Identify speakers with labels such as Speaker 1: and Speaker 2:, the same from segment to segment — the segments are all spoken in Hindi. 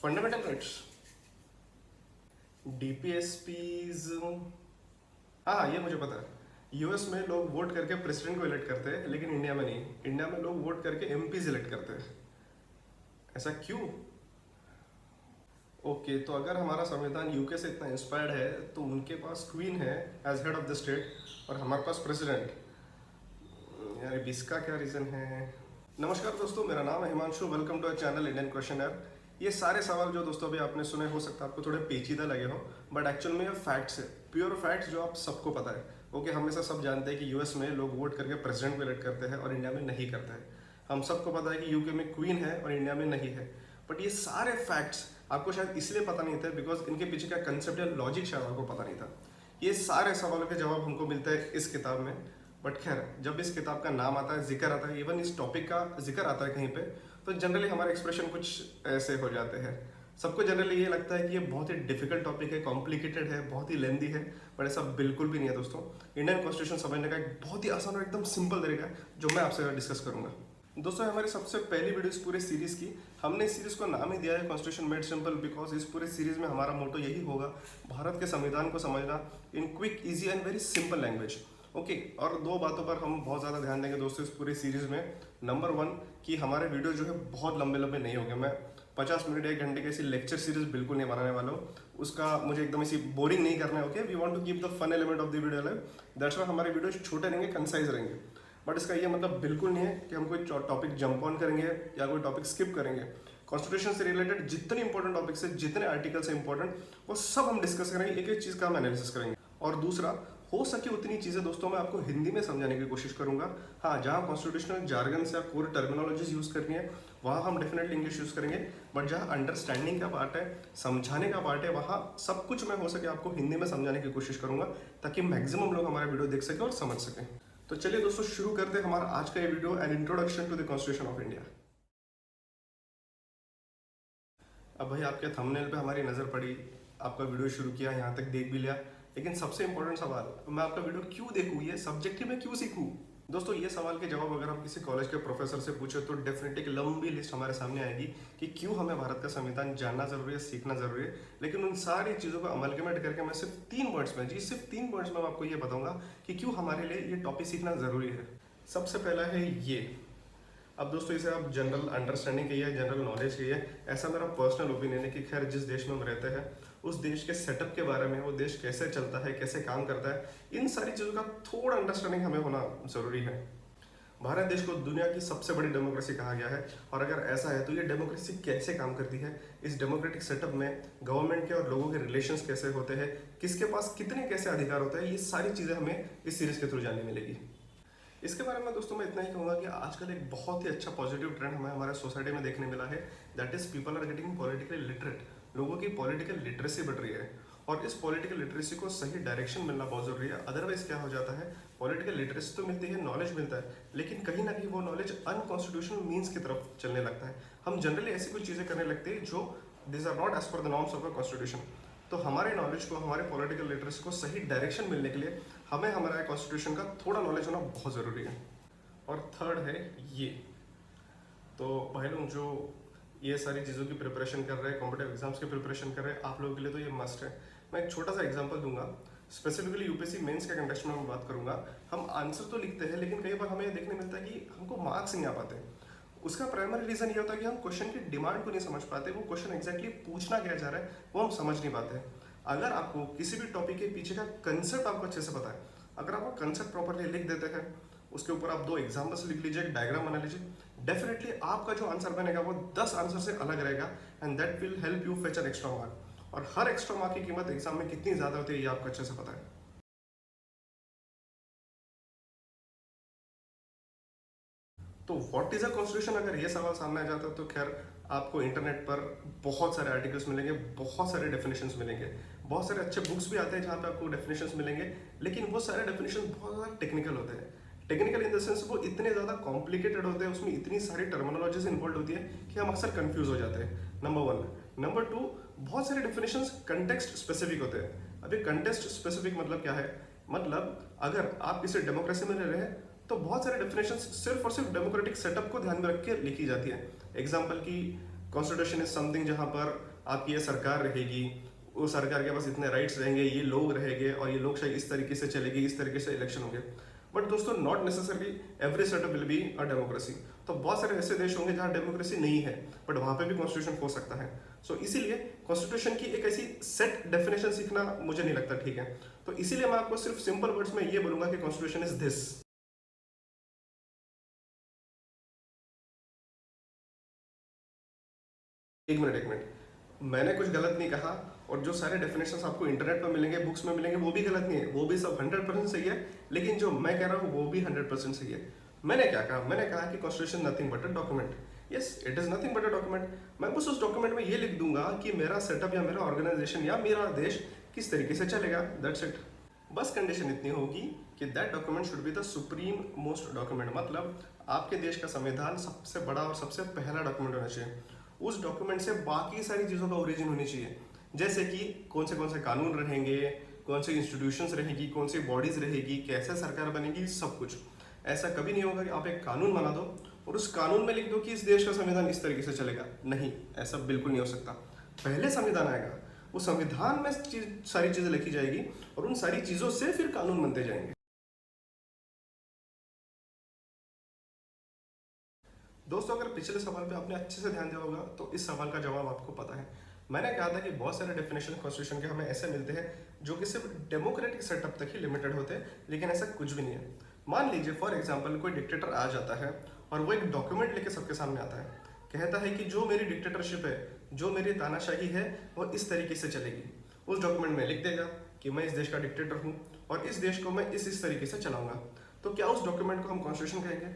Speaker 1: Fundamental rights, DPSPs. हाँ, ये मुझे पता है। यूएस में लोग वोट करके प्रेसिडेंट को इलेक्ट करते हैं, लेकिन इंडिया में नहीं। इंडिया में लोग वोट करके एमपीज इलेक्ट करते हैं। ऐसा क्यों? ओके, तो अगर हमारा संविधान यूके से इतना इंस्पायर्ड है तो उनके पास क्वीन है as head of the state और हमारे पास प्रेसिडेंट। यार इसका क्या रीज़न है? नमस्कार दोस्तों, मेरा नाम है Himanshu. Welcome to our channel Indian questioner. ये सारे सवाल जो दोस्तों अभी आपने सुने हो सकता है आपको थोड़े पेचीदा लगे हो, बट एक्चुअल में ये फैक्ट्स है, प्योर फैक्ट्स जो आप सबको पता है। ओके, हमेशा सब जानते हैं कि यूएस में लोग वोट करके प्रेसिडेंट को इलेक्ट करते हैं और इंडिया में नहीं करते हैं। हम सबको पता है कि यूके में क्वीन है और इंडिया में नहीं है। बट ये सारे फैक्ट्स आपको शायद इसलिए पता नहीं थे बिकॉज इनके पीछे का कंसेप्ट या लॉजिक शायद आपको पता नहीं था। ये सारे सवालों के जवाब हमको मिलते हैं इस किताब में। बट खैर, जब इस किताब का नाम आता है, जिक्र आता है, इवन इस टॉपिक का जिक्र आता है कहीं पे, तो जनरली हमारे एक्सप्रेशन कुछ ऐसे हो जाते हैं। सबको जनरली ये लगता है कि ये बहुत ही डिफिकल्ट टॉपिक है, कॉम्प्लिकेटेड है, बहुत ही लेंदी है। बट ऐसा बिल्कुल भी नहीं है दोस्तों। इंडियन कॉन्स्टिट्यूशन समझने का एक बहुत ही आसान और एकदम सिंपल तरीका है जो मैं आपसे डिस्कस करूंगा। दोस्तों, हमारी सबसे पहली वीडियो इस पूरे सीरीज की, हमने इस सीरीज को नाम ही दिया है कॉन्स्टिट्यूशन मेड सिंपल, बिकॉज इस पूरे सीरीज में हमारा मोटो यही होगा, भारत के संविधान को समझना in quick, easy and very simple language. Okay, और दो बातों पर हम बहुत ज़्यादा ध्यान देंगे दोस्तों इस पूरी सीरीज में। नंबर वन, कि हमारे वीडियो जो है बहुत लंबे लंबे नहीं होंगे। मैं 50 मिनट 1 घंटे की ऐसी लेक्चर सीरीज बिल्कुल नहीं बनाने वाला हूँ। उसका मुझे एकदम ऐसी बोरिंग नहीं करना है। Okay, we want to keep the fun element of the video live, that's why हमारे वीडियो छोटे रहेंगे, कंसाइज रहेंगे। बट इसका ये मतलब बिल्कुल नहीं है कि हम कोई टॉपिक जंप ऑन करेंगे या कोई टॉपिक स्किप करेंगे। कॉन्स्टिट्यूशन से रिलेटेड जितने इंपॉर्टेंट टॉपिक्स है, जितने आर्टिकल्स है इंपॉर्टेंट, वो सब हम डिस्कस करेंगे, एक एक चीज़ का हम एनालिसिस करेंगे। और दूसरा, हो सके उतनी चीज़ें दोस्तों मैं आपको हिंदी में समझाने की कोशिश करूंगा। हाँ, जहाँ कॉन्स्टिट्यूशनल जार्गन्स या कोर टर्मिनोलॉजीज यूज़ करनी है वहाँ हम डेफिनेटली इंग्लिश यूज़ करेंगे। बट जहाँ अंडरस्टैंडिंग का पार्ट है, समझाने का पार्ट है, वहाँ सब कुछ मैं हो सके आपको हिंदी में समझाने की कोशिश करूंगा, ताकि मैक्सिमम लोग हमारा वीडियो देख सकें और समझ सकें। तो चलिए दोस्तों, शुरू करते हैं हमारा आज का ये video, an introduction to the constitution of India. अब भाई आपके थंबनेल पे हमारी नज़र पड़ी, आपका वीडियो शुरू किया, यहाँ तक देख भी लिया, लेकिन सबसे इंपॉर्टेंट सवाल, मैं आपका वीडियो क्यों देखूँ, ये सब्जेक्ट ही मैं क्यों सीखूँ? दोस्तों, ये सवाल के जवाब अगर हम किसी कॉलेज के प्रोफेसर से पूछे तो डेफिनेटली एक लंबी लिस्ट हमारे सामने आएगी कि क्यों हमें भारत का संविधान जानना जरूरी है, सीखना जरूरी है। लेकिन उन सारी चीज़ों को अमलगमेट करके मैं सिर्फ 3 पॉइंट्स में, जी सिर्फ 3 पॉइंट्स में आपको ये बताऊंगा कि क्यों हमारे लिए ये टॉपिक सीखना जरूरी है। सबसे पहला है ये। अब दोस्तों, इसे आप जनरल अंडरस्टैंडिंग कहिए, जनरल नॉलेज कहिए, ऐसा मेरा पर्सनल ओपिनियन है कि खैर जिस देश में हम रहते हैं उस देश के सेटअप के बारे में, वो देश कैसे चलता है, कैसे काम करता है, इन सारी चीज़ों का थोड़ा अंडरस्टैंडिंग हमें होना ज़रूरी है। भारत देश को दुनिया की सबसे बड़ी डेमोक्रेसी कहा गया है, और अगर ऐसा है तो ये डेमोक्रेसी कैसे काम करती है, इस डेमोक्रेटिक सेटअप में गवर्नमेंट के और लोगों के रिलेशंस कैसे होते हैं, किसके पास कितने कैसे अधिकार होते हैं, ये सारी चीज़ें हमें इस सीरीज के थ्रू जानने मिलेगी। इसके बारे में दोस्तों मैं इतना ही कहूँगा कि आजकल एक बहुत ही अच्छा पॉजिटिव ट्रेंड हमें हमारे सोसाइटी में देखने मिला है, that is people are getting politically literate. लोगों की पॉलिटिकल लिटरेसी बढ़ रही है, और इस पॉलिटिकल लिटरेसी को सही डायरेक्शन मिलना बहुत जरूरी है। अदरवाइज क्या हो जाता है, पॉलिटिकल लिटरेसी तो मिलती है, नॉलेज मिलता है, लेकिन कहीं ना कहीं वो नॉलेज अनकॉन्स्टिट्यूशनल मीन्स की तरफ चलने लगता है। हम जनरली ऐसी कुछ चीज़ें करने लगते हैं जो this are not as per the norms of a constitution. तो हमारे नॉलेज को, हमारे पॉलिटिकल लिटरेसी को सही डायरेक्शन मिलने के लिए हमें हमारा कॉन्स्टिट्यूशन का थोड़ा नॉलेज होना बहुत ज़रूरी है। और थर्ड है ये। तो भाई लोग जो ये सारी चीज़ों की प्रिपरेशन कर रहे हैं, कॉम्पिटेटिव एग्जाम्स की प्रिपरेशन कर रहे हैं, आप लोगों के लिए तो ये मस्ट है। मैं एक छोटा सा एग्जांपल दूंगा, स्पेसिफिकली यूपीएससी मेंस के कंटेक्स्ट में मैं बात करूंगा। हम आंसर तो लिखते हैं, लेकिन कई बार हमें ये देखने मिलता है कि हमको मार्क्स नहीं आ पाते। उसका प्राइमरी रीजन ये होता है कि हम क्वेश्चन की डिमांड को नहीं समझ पाते, वो क्वेश्चन एग्जैक्टली पूछना क्या जा रहा है वो हम समझ नहीं पाते। अगर आपको किसी भी टॉपिक के पीछे का कंसेप्ट आपको अच्छे से पता है, अगर आप वो कंसेप्ट प्रॉपरली लिख देते हैं, उसके ऊपर आप 2 एग्जाम्पल्स लिख लीजिए, एक डायग्राम बना लीजिए, डेफिनेटली आपका जो आंसर बनेगा वो 10 आंसर से अलग रहेगा, and that will help you fetch an extra mark. और हर एक्स्ट्रा मार्क की कीमत एग्जाम में कितनी ज्यादा होती है ये आपको अच्छे से पता है। तो व्हाट इज अ कॉन्स्टिट्यूशन, अगर ये सवाल सामने आ जाता है तो खैर आपको इंटरनेट पर बहुत सारे आर्टिकल्स मिलेंगे, बहुत सारे डेफिनेशंस मिलेंगे, बहुत सारे अच्छे बुक्स भी आते हैं जहाँ पे आपको डेफिनेशंस मिलेंगे, लेकिन वो सारे डेफिनेशन बहुत ज़्यादा टेक्निकल होते हैं। टेक्निकल इन द सेंस वो इतने ज़्यादा कॉम्प्लिकेटेड होते हैं, उसमें इतनी सारी टर्मिनोलॉजीज इन्वॉल्व होती है कि हम अक्सर कंफ्यूज हो जाते हैं, नंबर 1। नंबर 2, बहुत सारे डेफिनेशंस कंटेक्स्ट स्पेसिफिक होते हैं। अभी कंटेक्स्ट स्पेसिफिक मतलब क्या है, मतलब अगर आप किसी डेमोक्रेसी में रह रहे हैं तो बहुत सारे डेफिनेशंस सिर्फ और सिर्फ डेमोक्रेटिक सेटअप को ध्यान में रख के लिखी जाती है। एग्जाम्पल की कॉन्स्टिट्यूशन इज समथिंग जहाँ पर आपकी ये सरकार रहेगी, वो सरकार के पास इतने राइट्स रहेंगे, ये लोग रहेंगे और ये लोकशाही इस तरीके से चलेगी, इस तरीके से इलेक्शन होंगे। बट दोस्तों not necessarily every setup will be a democracy. तो बहुत सारे ऐसे देश होंगे जहाँ डेमोक्रेसी नहीं है बट वहाँ पे भी कॉन्स्टिट्यूशन हो सकता है। सो इसीलिए कॉन्स्टिट्यूशन की एक ऐसी सेट डेफिनेशन सीखना मुझे नहीं लगता ठीक है। तो इसीलिए मैं आपको सिर्फ सिंपल वर्ड्स में ये बोलूंगा कि कॉन्स्टिट्यूशन इज दिस। एक मिनट, मैंने कुछ गलत नहीं कहा। और जो सारे डेफिनेशंस आपको इंटरनेट पर मिलेंगे, बुक्स में मिलेंगे, वो भी गलत नहीं है, वो भी सब 100% सही है। लेकिन जो मैं कह रहा हूँ वो भी 100% सही है। मैंने क्या कहा? मैंने कहा कि constitution nothing but a document. Yes, it is nothing but a document. मैं बस उस डॉक्यूमेंट में ये लिख दूंगा कि मेरा सेटअप या मेरा ऑर्गेनाइजेशन या मेरा देश किस तरीके से चलेगा, दैट्स इट। बस कंडीशन इतनी होगी कि that document should be the supreme most document. मतलब आपके देश का संविधान सबसे बड़ा और सबसे पहला डॉक्यूमेंट होना चाहिए। उस डॉक्यूमेंट से बाकी सारी चीज़ों का ओरिजिन होनी चाहिए, जैसे कि कौन से कानून रहेंगे, कौन से इंस्टीट्यूशंस रहेगी, कौन सी बॉडीज रहेगी, कैसे सरकार बनेगी, सब कुछ। ऐसा कभी नहीं होगा कि आप एक कानून बना दो और उस कानून में लिख दो कि इस देश का संविधान इस तरीके से चलेगा। नहीं, ऐसा बिल्कुल नहीं हो सकता। पहले संविधान आएगा, वो संविधान में सारी चीज़ें लिखी जाएगी और उन सारी चीज़ों से फिर कानून बनते जाएंगे। दोस्तों अगर पिछले सवाल पे आपने अच्छे से ध्यान दिया होगा तो इस सवाल का जवाब आपको पता है। मैंने कहा था कि बहुत सारे डेफिनेशन कॉन्स्टिट्यूशन के हमें ऐसे मिलते हैं जो कि सिर्फ डेमोक्रेटिक सेटअप तक ही लिमिटेड होते हैं, लेकिन ऐसा कुछ भी नहीं है। मान लीजिए फॉर एग्जाम्पल कोई डिक्टेटर आ जाता है और वो एक डॉक्यूमेंट लेके सबके सामने आता है, कहता है कि जो मेरी डिक्टेटरशिप है, जो मेरी तानाशाही है, वो इस तरीके से चलेगी। उस डॉक्यूमेंट में लिख देगा कि मैं इस देश का डिक्टेटर हूँ और इस देश को मैं इस तरीके से चलाऊंगा। तो क्या उस डॉक्यूमेंट को हम कॉन्स्टिट्यूशन कहेंगे?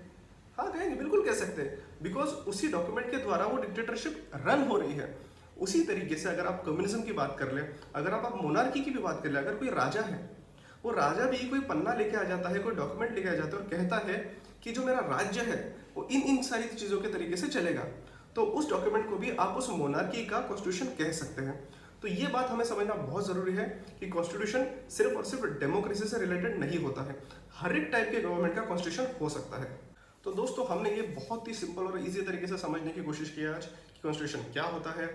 Speaker 1: हाँ कहेंगे, बिल्कुल कह सकते हैं। बिकॉज उसी डॉक्यूमेंट के द्वारा वो डिक्टेटरशिप रन हो रही है। उसी तरीके से अगर आप कम्युनिज्म की बात कर ले, अगर आप मोनार्की की भी बात कर ले, अगर कोई राजा है, वो राजा भी कोई पन्ना लेके आ जाता है, कोई डॉक्यूमेंट लेके आ जाता है और कहता है कि जो मेरा राज्य है वो इन इन सारी चीज़ों के तरीके से चलेगा, तो उस डॉक्यूमेंट को भी आप उस मोनार्की का कॉन्स्टिट्यूशन कह सकते हैं। तो ये बात हमें समझना बहुत ज़रूरी है कि कॉन्स्टिट्यूशन सिर्फ और सिर्फ डेमोक्रेसी से रिलेटेड नहीं होता है। हर एक टाइप के गवर्नमेंट का कॉन्स्टिट्यूशन हो सकता है। तो दोस्तों हमने ये बहुत ही सिंपल और इजी तरीके से समझने की कोशिश की आज कि कॉन्स्टिट्यूशन क्या होता है,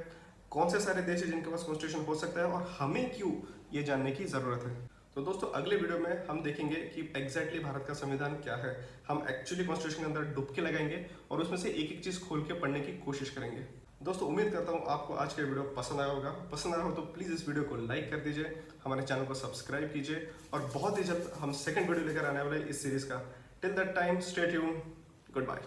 Speaker 1: कौन से सारे देश हैं जिनके पास कॉन्स्टिट्यूशन हो सकता है और हमें क्यों ये जानने की ज़रूरत है। तो दोस्तों अगले वीडियो में हम देखेंगे कि एग्जैक्टली भारत का संविधान क्या है। हम एक्चुअली कॉन्स्टिट्यूशन के अंदर डुबकी लगाएंगे और उसमें से एक एक चीज़ खोल के पढ़ने की कोशिश करेंगे। दोस्तों उम्मीद करता हूँ आपको आज का वीडियो पसंद आया होगा। पसंद आया हो तो प्लीज़ इस वीडियो को लाइक कर दीजिए, हमारे चैनल को सब्सक्राइब कीजिए और बहुत ही जल्द हम सेकंड वीडियो लेकर आने वाले इस सीरीज़ का। Till that time stay tuned, good bye.